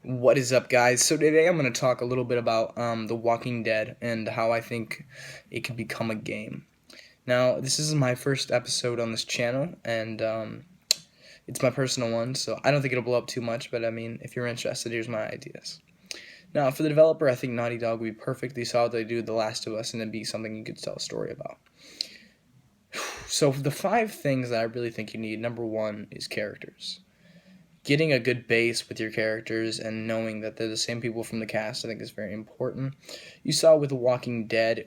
What is up, guys? So today I'm going to talk a little bit about The Walking Dead and how I think it could become a game. Now, this is my first episode on this channel, and it's my personal one, so I don't think it'll blow up too much, but I mean, if you're interested, here's my ideas. Now, for the developer, I think Naughty Dog would be perfect. They saw what they do with The Last of Us, and it'd be something you could tell a story about. So, the 5 things that I really think you need, number one is characters. Getting a good base with your characters and knowing that they're the same people from the cast, I think, is very important. You saw with The Walking Dead,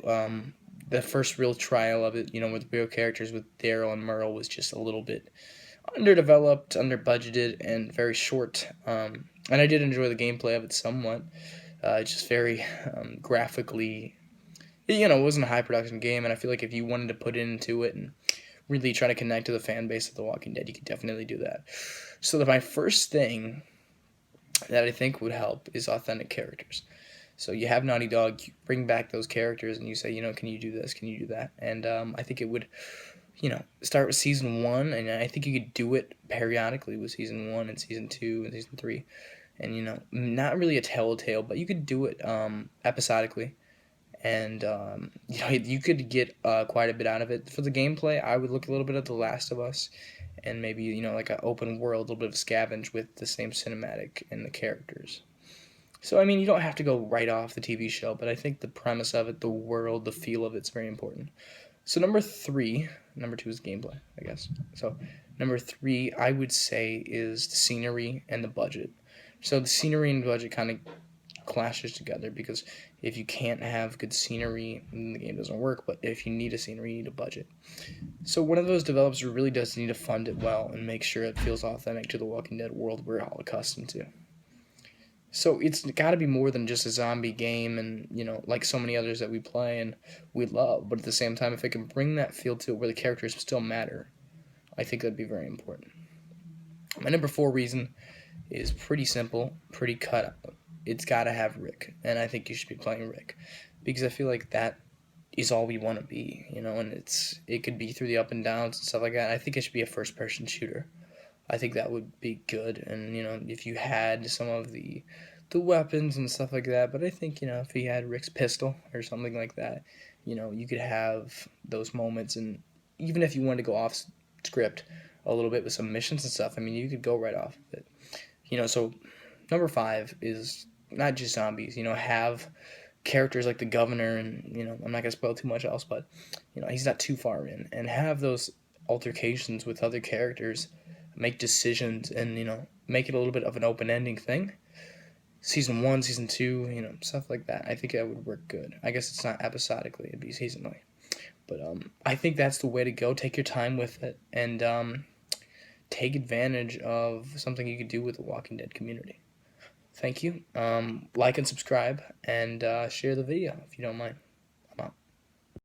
the first real trial of it, with real characters with Daryl and Merle was just a little bit underdeveloped, under-budgeted, and very short. And I did enjoy the gameplay of it somewhat. Just very graphically, it wasn't a high-production game, and I feel like if you wanted to put into it and really try to connect to the fan base of The Walking Dead, you could definitely do that. So my first thing that I think would help is authentic characters. So you have Naughty Dog, you bring back those characters, and you say, can you do this? Can you do that? And I think it would, start with Season 1, and I think you could do it periodically with Season 1 and Season 2 and Season 3. And, not really a telltale, but you could do it episodically. And you could get quite a bit out of it. For the gameplay, I would look a little bit at The Last of Us, and maybe like an open world, a little bit of scavenge with the same cinematic and the characters. So I mean, you don't have to go right off the TV show, but I think the premise of it, the world, the feel of it's very important. So number 2 is gameplay, I guess. So number 3, I would say, is the scenery and the budget. So the scenery and budget kind of clashes together, because if you can't have good scenery, then the game doesn't work. But if you need a scenery, you need a budget. So one of those developers really does need to fund it well and make sure it feels authentic to the Walking Dead world we're all accustomed to. So it's got to be more than just a zombie game, and like so many others that we play and we love. But at the same time, if it can bring that feel to it where the characters still matter, I think that'd be very important. My number 4 reason is pretty simple, pretty cut out. It's got to have Rick, and I think you should be playing Rick, because I feel like that is all we want to be, and it could be through the up and downs and stuff like that. I think it should be a first-person shooter. I think that would be good, and if you had some of the weapons and stuff like that. But I think if you had Rick's pistol or something like that, you could have those moments, and even if you wanted to go off script a little bit with some missions and stuff, I mean, you could go right off of it. So number 5 is not just zombies. Have characters like the governor, and I'm not gonna spoil too much else, but he's not too far in, and have those altercations with other characters, make decisions, and make it a little bit of an open-ending thing. Season 1, Season 2, stuff like that. I think that would work good. I guess it's not episodically; it'd be seasonally. But I think that's the way to go. Take your time with it, and take advantage of something you could do with the Walking Dead community. Thank you. Like and subscribe, and share the video if you don't mind.